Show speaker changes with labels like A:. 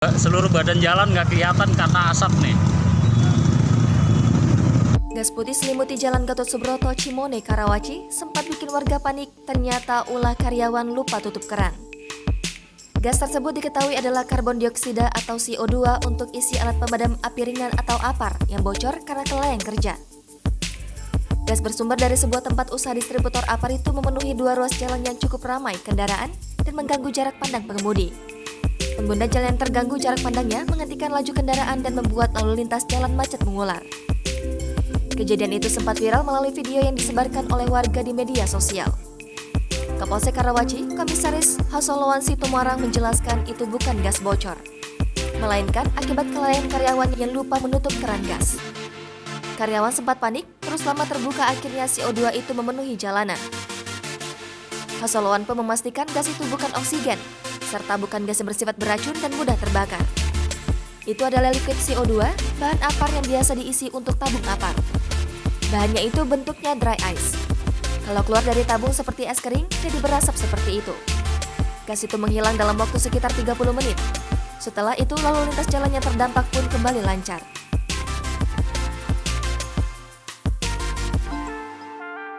A: Seluruh badan jalan nggak kelihatan karena asap nih.
B: Gas putih selimuti Jalan Gatot Subroto, Cimone, Karawaci sempat bikin warga panik. Ternyata ulah karyawan lupa tutup keran. Gas tersebut diketahui adalah karbon dioksida atau CO2 untuk isi alat pemadam api ringan atau APAR yang bocor karena kelalaian kerja. Gas bersumber dari sebuah tempat usaha distributor APAR itu memenuhi dua ruas jalan yang cukup ramai kendaraan dan mengganggu jarak pandang pengemudi. Pengguna jalan yang terganggu jarak pandangnya menghentikan laju kendaraan dan membuat lalu lintas jalan macet mengular. Kejadian itu sempat viral melalui video yang disebarkan oleh warga di media sosial. Kapolsek Karawaci, Komisaris Hasolowan Situmarang menjelaskan itu bukan gas bocor, melainkan akibat kelalaian karyawan yang lupa menutup keran gas. Karyawan sempat panik, terus lama terbuka akhirnya CO2 itu memenuhi jalanan. Hasolowan pun memastikan gas itu bukan oksigen, serta bukan gas yang bersifat beracun dan mudah terbakar. Itu adalah liquid CO2, bahan APAR yang biasa diisi untuk tabung APAR. Bahannya itu bentuknya dry ice. Kalau keluar dari tabung seperti es kering, jadi berasap seperti itu. Gas itu menghilang dalam waktu sekitar 30 menit. Setelah itu, lalu lintas jalan yang terdampak pun kembali lancar.